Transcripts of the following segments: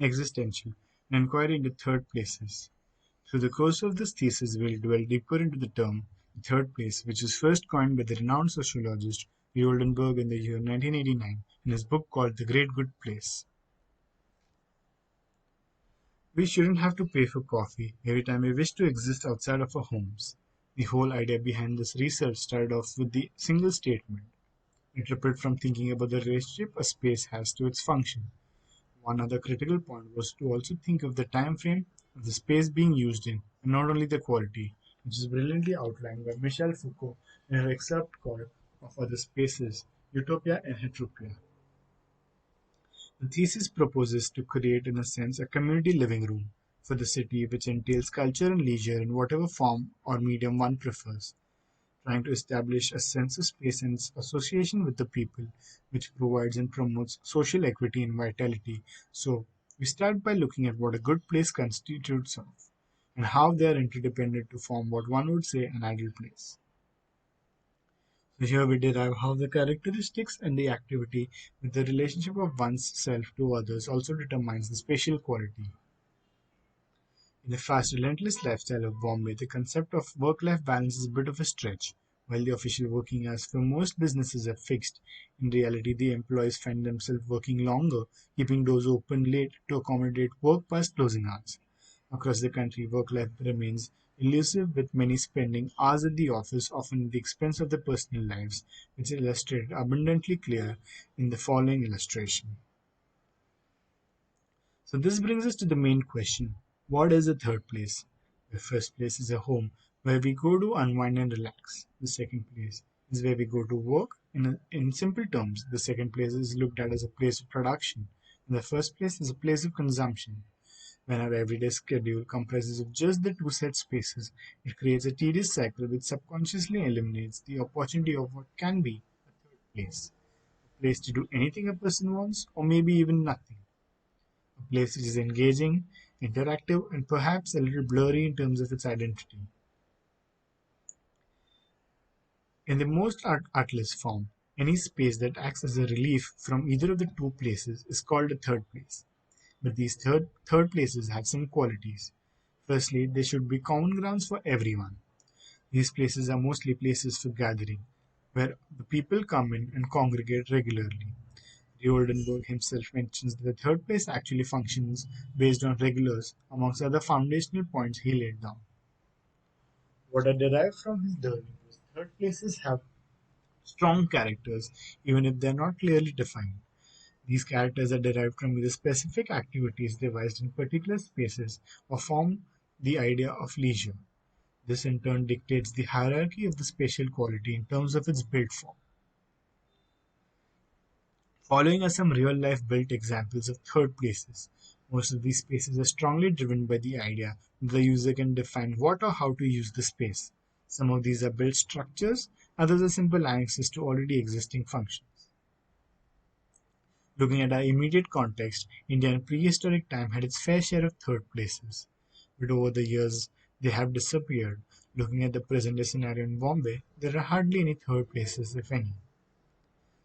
Existential An enquiry into third places. Through the course of this thesis, we'll dwell deeper into the term the third place, which was first coined by the renowned sociologist Oldenburg in the year 1989 in his book called The Great Good Place. We shouldn't have to pay for coffee every time we wish to exist outside of our homes. The whole idea behind this research started off with the single statement. It rippled from thinking about the relationship a space has to its function. One other critical point was to also think of the time frame of the space being used in, and not only the quality, which is brilliantly outlined by Michel Foucault in her excerpt called Of Other Spaces, Utopia and Heteropia. The thesis proposes to create, in a sense, a community living room for the city which entails culture and leisure in whatever form or medium one prefers, trying to establish a sense of space and its association with the people, which provides and promotes social equity and vitality. So, we start by looking at what a good place constitutes of, and how they are interdependent to form what one would say an ideal place. So here we derive how the characteristics and the activity with the relationship of one's self to others also determines the spatial quality. In the fast, relentless lifestyle of Bombay, the concept of work-life balance is a bit of a stretch. While the official working hours for most businesses are fixed, in reality the employees find themselves working longer, keeping doors open late to accommodate work past closing hours. Across the country, work-life remains elusive, with many spending hours at the office, often at the expense of their personal lives, which is illustrated abundantly clear in the following illustration. So this brings us to the main question. What is the third place? The first place is a home where we go to unwind and relax. The second place is where we go to work. In simple terms, the second place is looked at as a place of production. And the first place is a place of consumption. When our everyday schedule comprises of just the two set spaces, it creates a tedious cycle which subconsciously eliminates the opportunity of what can be a third place. A place to do anything a person wants, or maybe even nothing. A place which is engaging, interactive, and perhaps a little blurry in terms of its identity. In the most artless form, any space that acts as a relief from either of the two places is called a third place. But these third places have some qualities. Firstly, they should be common grounds for everyone. These places are mostly places for gathering, where the people come in and congregate regularly. Oldenburg himself mentions that the third place actually functions based on regulars, amongst other foundational points he laid down. What I derived from his journey was third places have strong characters, even if they are not clearly defined. These characters are derived from either specific activities devised in particular spaces or form the idea of leisure. This in turn dictates the hierarchy of the spatial quality in terms of its built form. Following are some real-life built examples of third places. Most of these spaces are strongly driven by the idea that the user can define what or how to use the space. Some of these are built structures, others are simple annexes to already existing functions. Looking at our immediate context, India in prehistoric time had its fair share of third places, but over the years they have disappeared. Looking at the present day scenario in Bombay, there are hardly any third places, if any.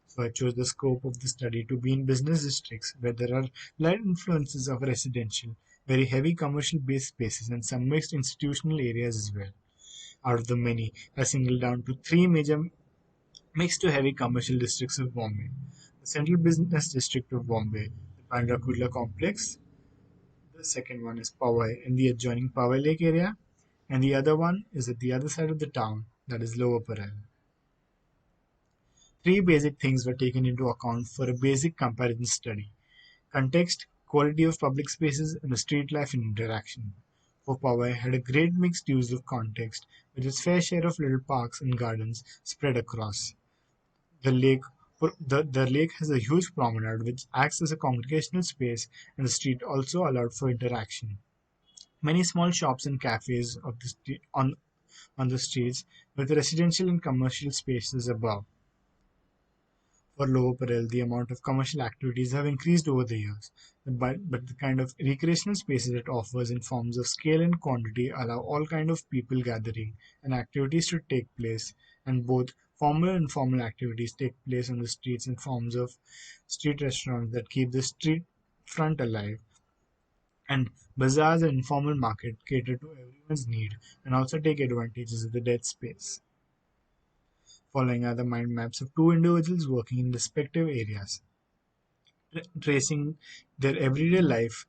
So I chose the scope of the study to be in business districts where there are light influences of residential, very heavy commercial based spaces, and some mixed institutional areas as well. Out of the many, I singled down to three major mixed to heavy commercial districts of Bombay. The Central Business District of Bombay, the Bandra Kurla complex. The second one is Powai in the adjoining Powai Lake area, and the other one is at the other side of the town, that is Lower Parel. Three basic things were taken into account for a basic comparison study: context, quality of public spaces, and the street life and interaction. For Powai had a great mixed use of context, with its fair share of little parks and gardens spread across. The lake the lake has a huge promenade which acts as a congregational space, and the street also allowed for interaction. Many small shops and cafes on the streets, with residential and commercial spaces above. For Lower Parel, the amount of commercial activities have increased over the years, but the kind of recreational spaces it offers in forms of scale and quantity allow all kind of people gathering and activities to take place, and both formal and informal activities take place on the streets in forms of street restaurants that keep the street front alive. And bazaars and informal market cater to everyone's need and also take advantages of the dead space. Following are the mind maps of two individuals working in respective areas, tracing their everyday life,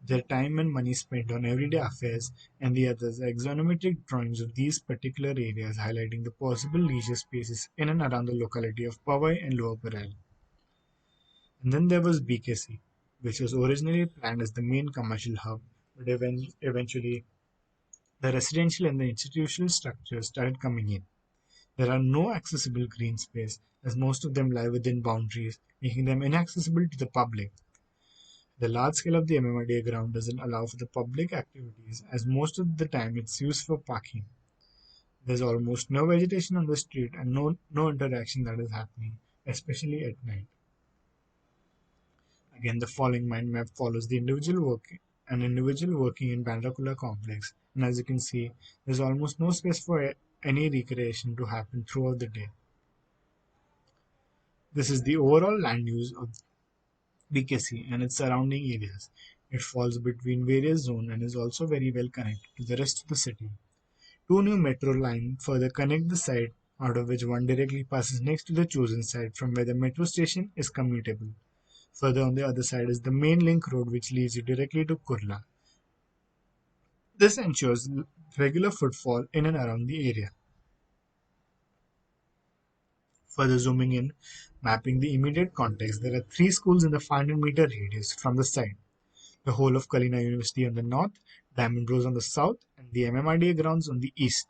their time and money spent on everyday affairs, and the others are axonometric drawings of these particular areas highlighting the possible leisure spaces in and around the locality of Powai and Lower Parel. And then there was BKC, which was originally planned as the main commercial hub, but eventually the residential and the institutional structures started coming in. There are no accessible green space, as most of them lie within boundaries, making them inaccessible to the public. The large scale of the MMRDA ground doesn't allow for the public activities, as most of the time it's used for parking. There's almost no vegetation on the street and no interaction that is happening, especially at night. Again, the following mind map follows an individual working in Bandrakula complex, and as you can see, there's almost no space for any recreation to happen throughout the day. This is the overall land use of BKC and its surrounding areas. It falls between various zones and is also very well connected to the rest of the city. Two new metro lines further connect the site, out of which one directly passes next to the chosen site from where the metro station is commutable. Further on the other side is the main link road which leads you directly to Kurla. This ensures regular footfall in and around the area. Further zooming in, mapping the immediate context, there are three schools in the 500-meter radius from the site. The whole of Kalina University on the north, Diamond Rose on the south, and the MMRDA grounds on the east.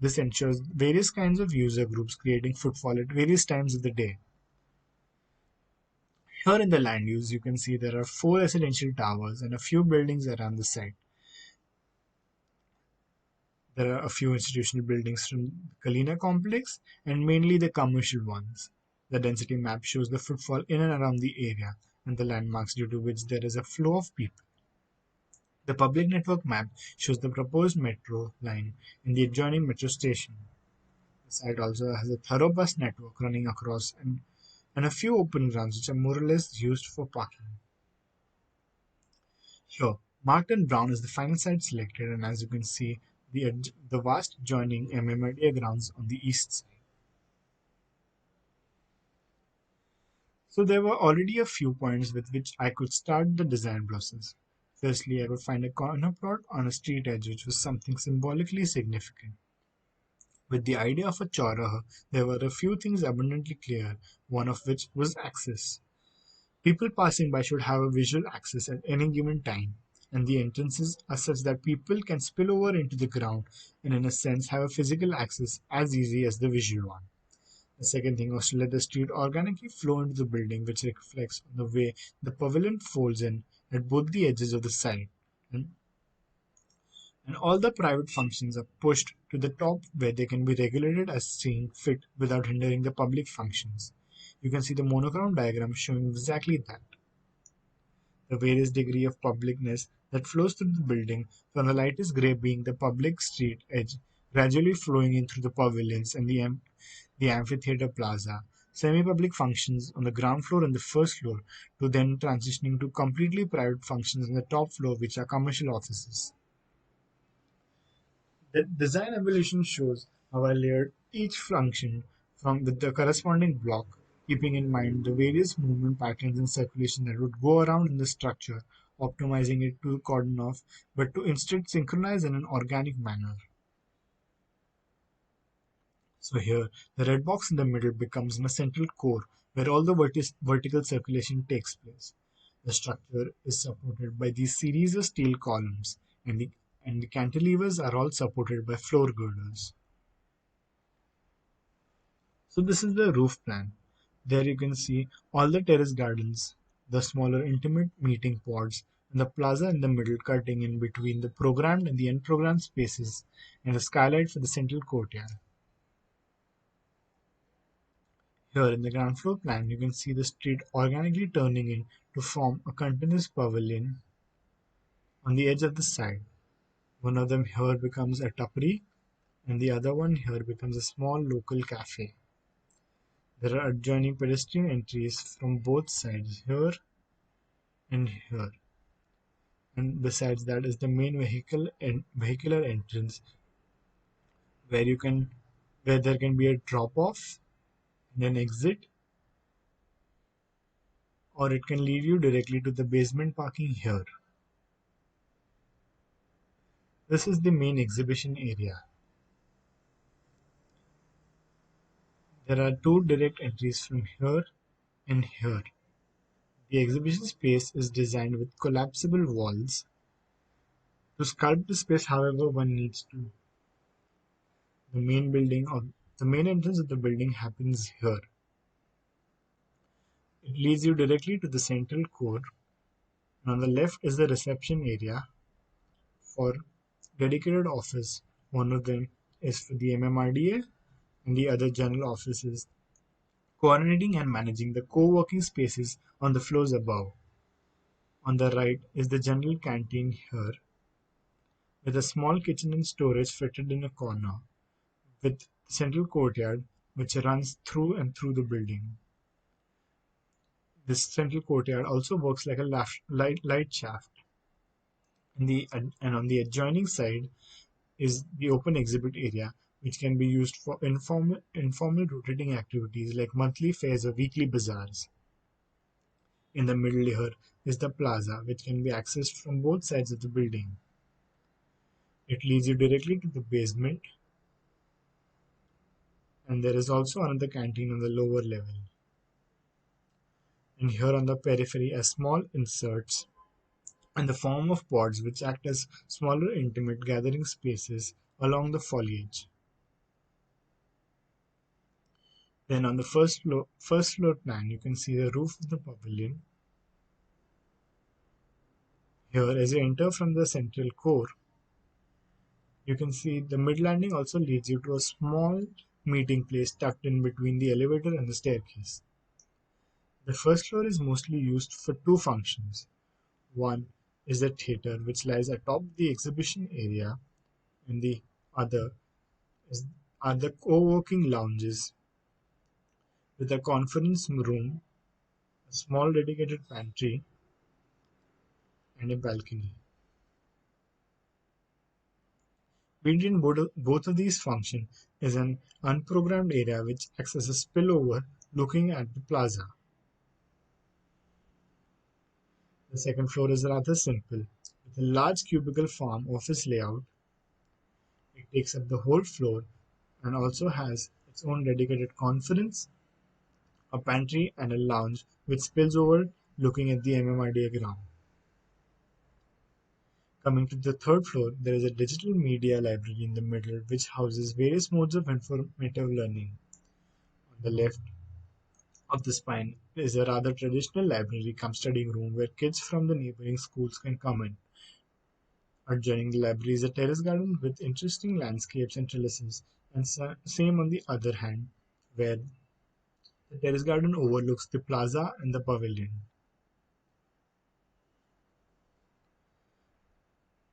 This ensures various kinds of user groups creating footfall at various times of the day. Here in the land use, you can see there are four residential towers and a few buildings around the site. There are a few institutional buildings from the Kalina complex and mainly the commercial ones. The density map shows the footfall in and around the area and the landmarks due to which there is a flow of people. The public network map shows the proposed metro line and the adjoining metro station. The site also has a thorough bus network running across and a few open grounds which are more or less used for parking. Here, Martin Brown is the final site selected, and as you can see, the vast adjoining MMRDA grounds on the east side. So there were already a few points with which I could start the design process. Firstly, I would find a corner plot on a street edge which was something symbolically significant. With the idea of a chowraha, there were a few things abundantly clear, one of which was access. People passing by should have a visual access at any given time, and the entrances are such that people can spill over into the ground and, in a sense, have a physical access as easy as the visual one. The second thing was to let the street organically flow into the building, which reflects on the way the pavilion folds in at both the edges of the site. And, and all the private functions are pushed to the top where they can be regulated as seen fit without hindering the public functions. You can see the monochrome diagram showing exactly that. The various degree of publicness that flows through the building, from the lightest grey being the public street edge, gradually flowing in through the pavilions and the amphitheatre plaza, semi-public functions on the ground floor and the first floor, to then transitioning to completely private functions on the top floor, which are commercial offices. The design evolution shows how I layered each function from with the corresponding block, keeping in mind the various movement patterns and circulation that would go around in the structure, optimizing it to cordon off, but to instead synchronize in an organic manner. So here, the red box in the middle becomes a central core where all the vertical circulation takes place. The structure is supported by these series of steel columns, and the cantilevers are all supported by floor girders. So this is the roof plan. There you can see all the terrace gardens, the smaller intimate meeting pods, and the plaza in the middle cutting in between the programmed and the unprogrammed spaces, and a skylight for the central courtyard. Here in the ground floor plan, you can see the street organically turning in to form a continuous pavilion on the edge of the side. One of them here becomes a tapri, and the other one here becomes a small local cafe. There are adjoining pedestrian entries from both sides, here and here. and besides that is the main vehicular entrance where you can where there can be a drop off and an exit, or it can lead you directly to the basement parking here. This is the main exhibition area. There are two direct entries from here and here. The exhibition space is designed with collapsible walls to sculpt the space however one needs to. The main building of the main entrance of the building happens here. It leads you directly to the central core, and on the left is the reception area for dedicated office. One of them is for the MMRDA and the other general offices, coordinating and managing the co-working spaces on the floors above. On the right is the general canteen here, with a small kitchen and storage fitted in a corner, with central courtyard which runs through and through the building. This central courtyard also works like a light shaft. And on the adjoining side is the open exhibit area, which can be used for informal rotating activities like monthly fairs or weekly bazaars. In the middle here is the plaza, which can be accessed from both sides of the building. It leads you directly to the basement, and there is also another canteen on the lower level. And here on the periphery are small inserts in the form of pods which act as smaller intimate gathering spaces along the foliage. Then on the first floor plan you can see the roof of the pavilion. Here as you enter from the central core, you can see the mid landing also leads you to a small meeting place tucked in between the elevator and the staircase. The first floor is mostly used for two functions. One is the theater, which lies atop the exhibition area, and the other is, are the co-working lounges with a conference room, a small dedicated pantry, and a balcony. Between both of these functions is an unprogrammed area which acts as a spillover looking at the plaza. The second floor is rather simple, with a large cubicle farm office layout. It takes up the whole floor and also has its own dedicated conference, a pantry, and a lounge which spills over looking at the MMRDA ground. Coming to the third floor, there is a digital media library in the middle which houses various modes of informative learning. On the left of the spine is a rather traditional library cum studying room where kids from the neighboring schools can come in. Adjoining the library is a terrace garden with interesting landscapes and trellises, and same on the other hand, where the terrace garden overlooks the plaza and the pavilion.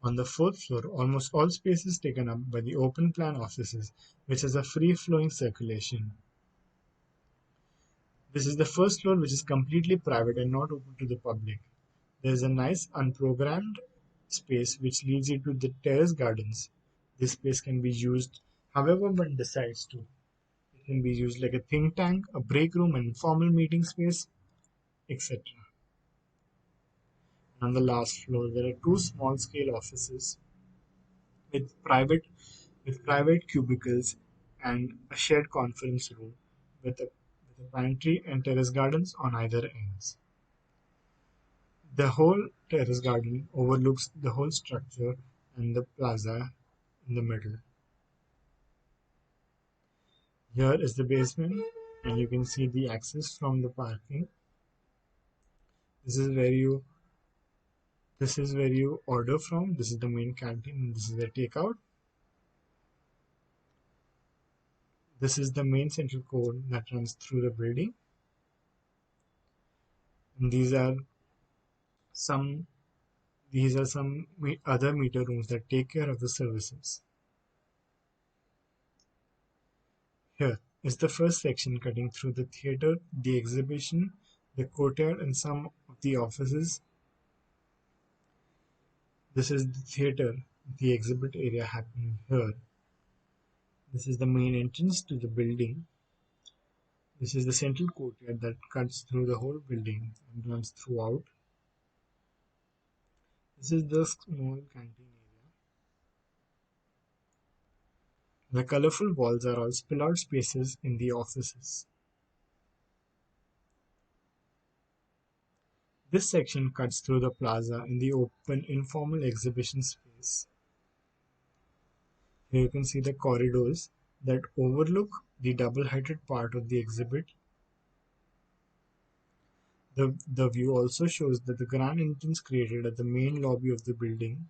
On the fourth floor, almost all space is taken up by the open plan offices, which has a free flowing circulation. This is the first floor, which is completely private and not open to the public. There is a nice unprogrammed space which leads you to the terrace gardens. This space can be used however one decides to. It can be used like a think tank, a break room, an informal meeting space, etc. On the last floor, there are two small scale offices with private cubicles and a shared conference room with a pantry and terrace gardens on either ends. The whole terrace garden overlooks the whole structure and the plaza in the middle. Here is the basement, and you can see the access from the parking. This is where you this is where you order from. This is the main canteen, and this is the takeout. This is the main central core that runs through the building. And some these are some other meter rooms that take care of the services. Here is the first section cutting through the theater, the exhibition, the courtyard, and some of the offices. This is the theater, the exhibit area happening here. This is the main entrance to the building. This is the central courtyard that cuts through the whole building and runs throughout. This is the small canteen area. The colorful walls are all spill-out spaces in the offices. This section cuts through the plaza in the open informal exhibition space. Here you can see the corridors that overlook the double-heighted part of the exhibit. The view also shows that the grand entrance created at the main lobby of the building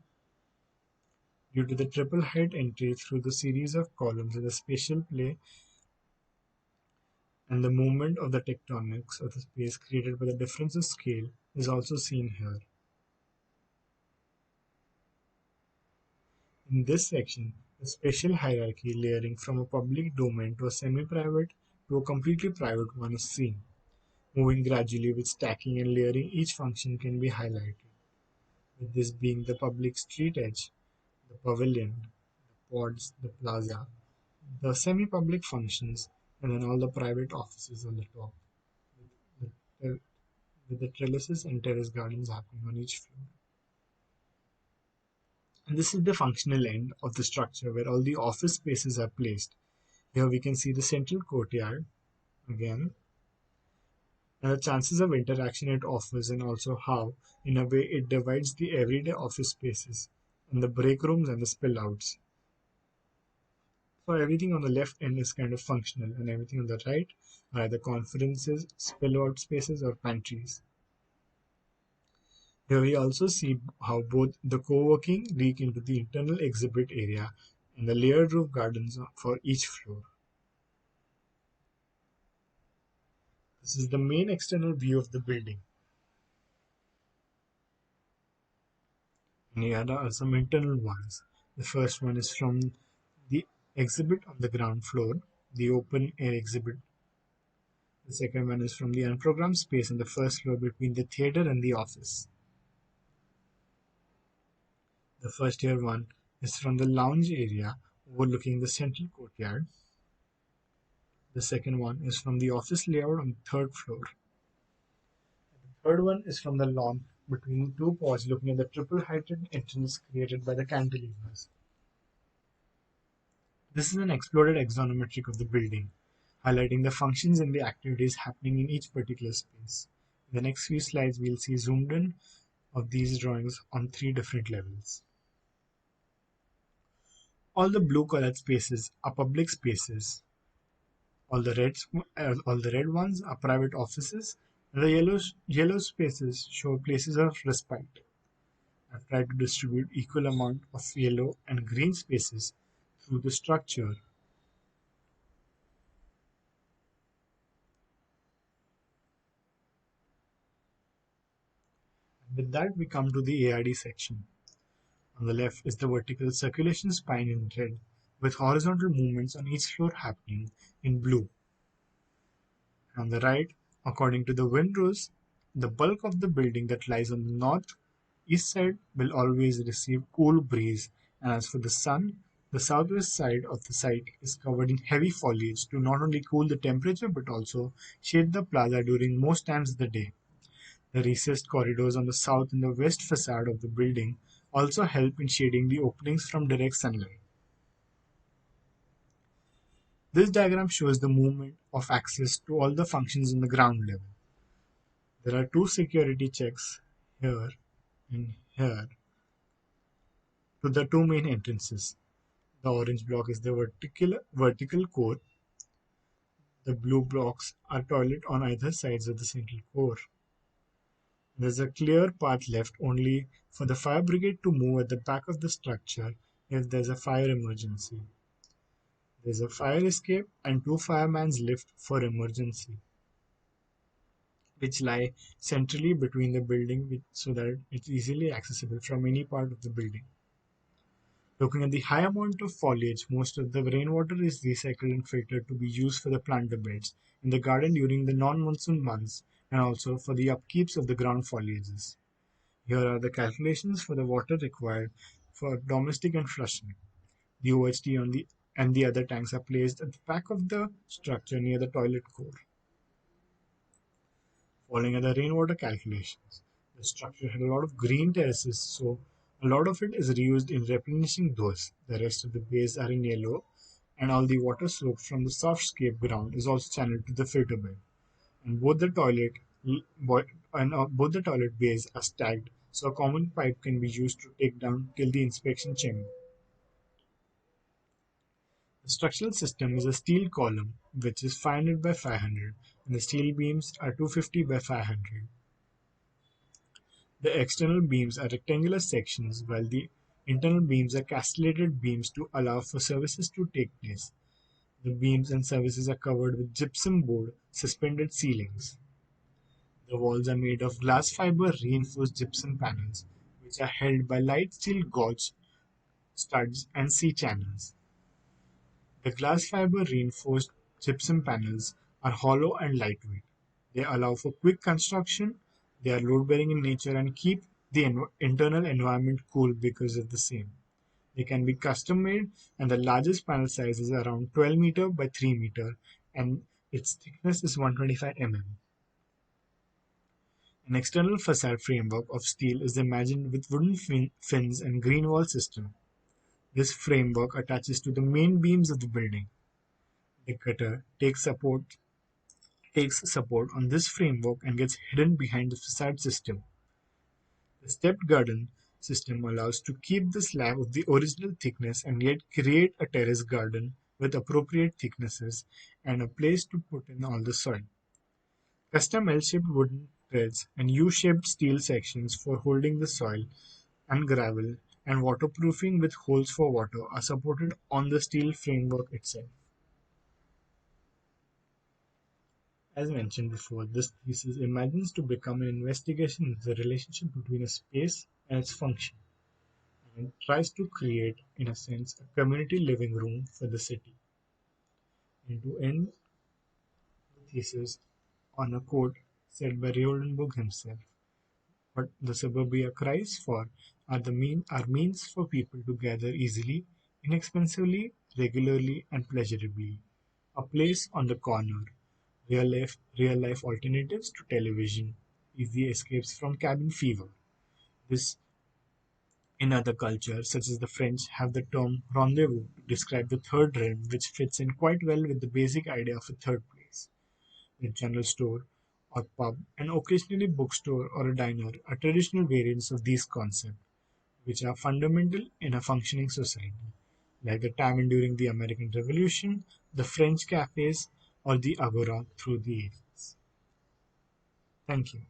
due to the triple height entry through the series of columns in the spatial play and the movement of the tectonics of the space created by the difference of scale is also seen here. In this section, the spatial hierarchy layering from a public domain to a semi-private to a completely private one is seen, moving gradually with stacking and layering each function can be highlighted, with this being the public street edge, the pavilion, the pods, the plaza, the semi-public functions, and then all the private offices on the top, with the, with the trellises and terrace gardens happening on each floor. And this is the functional end of the structure where all the office spaces are placed. Here we can see the central courtyard again, and the chances of interaction it offers, and also how, in a way, it divides the everyday office spaces and the break rooms and the spill outs. So everything on the left end is kind of functional, and everything on the right are either conferences, spill out spaces, or pantries. Here we also see how both the co-working leak into the internal exhibit area and the layered roof gardens for each floor. This is the main external view of the building. And here are some internal ones. The first one is from the exhibit on the ground floor, the open air exhibit. The second one is from the unprogrammed space on the first floor between the theater and the office. The first year one is from the lounge area overlooking the central courtyard. The second one is from the office layout on the third floor. The third one is from the lawn between two pods looking at the triple-heighted entrance created by the cantilevers. This is an exploded axonometric of the building, highlighting the functions and the activities happening in each particular space. In the next few slides, we'll see zoomed in of these drawings on three different levels. All the blue-colored spaces are public spaces. All the red ones are private offices. And the yellow spaces show places of respite. I've tried to distribute equal amount of yellow and green spaces through the structure. With that, we come to the ARD section. On the left is the vertical circulation spine in red, with horizontal movements on each floor happening in blue. On the right, according to the wind rules, the bulk of the building that lies on the north-east side will always receive cool breeze, and as for the sun, the southwest side of the site is covered in heavy foliage to not only cool the temperature but also shade the plaza during most times of the day. The recessed corridors on the south and the west facade of the building also help in shading the openings from direct sunlight. This diagram shows the movement of access to all the functions on the ground level. There are two security checks here and here to the two main entrances. The orange block is the vertical core. The blue blocks are toilet on either sides of the central core. There's a clear path left only for the fire brigade to move at the back of the structure if there's a fire emergency. There's a fire escape and two firemen's lift for emergency, which lie centrally between the building so that it's easily accessible from any part of the building. Looking at the high amount of foliage, most of the rainwater is recycled and filtered to be used for the planter beds in the garden during the non-monsoon months and also for the upkeeps of the ground foliages. Here are the calculations for the water required for domestic and flushing. The OHT on the and the other tanks are placed at the back of the structure near the toilet core. Following are the rainwater calculations. The structure had a lot of green terraces, so a lot of it is reused in replenishing those. The rest of the bays are in yellow, and all the water soaked from the soft scape ground is also channeled to the filter bed. And both the toilet bays are stacked, so a common pipe can be used to take down till the inspection chamber. The structural system is a steel column which is 500 by 500, and the steel beams are 250 by 500. The external beams are rectangular sections, while the internal beams are castellated beams to allow for services to take place. The beams and services are covered with gypsum board suspended ceilings. The walls are made of glass fiber reinforced gypsum panels, which are held by light steel gauge studs and C channels. The glass fiber reinforced gypsum panels are hollow and lightweight. They allow for quick construction, they are load bearing in nature, and keep the internal environment cool because of the same. They can be custom made, and the largest panel size is around 12 meter by 3 meter, and its thickness is 125 mm. An external facade framework of steel is imagined with wooden fins and green wall system. This framework attaches to the main beams of the building. The gutter takes support on this framework and gets hidden behind the facade system. The stepped garden system allows to keep the slab of the original thickness and yet create a terrace garden with appropriate thicknesses and a place to put in all the soil. Custom L-shaped wooden treads and U-shaped steel sections for holding the soil and gravel and waterproofing with holes for water are supported on the steel framework itself. As mentioned before, this thesis imagines to become an investigation into the relationship between a space and its function, and it tries to create, in a sense, a community living room for the city. And to end the thesis on a quote said by Oldenburg himself, what the suburbia cries for are means for people to gather easily, inexpensively, regularly, and pleasurably. A place on the corner, real life alternatives to television, easy escapes from cabin fever. This, in other cultures, such as the French, have the term rendezvous to describe the third realm, which fits in quite well with the basic idea of a third place. A general store or pub, and occasionally bookstore or a diner are traditional variants of these concepts, which are fundamental in a functioning society, like the tavern during the American Revolution, the French cafes, or the agora through the ages. Thank you.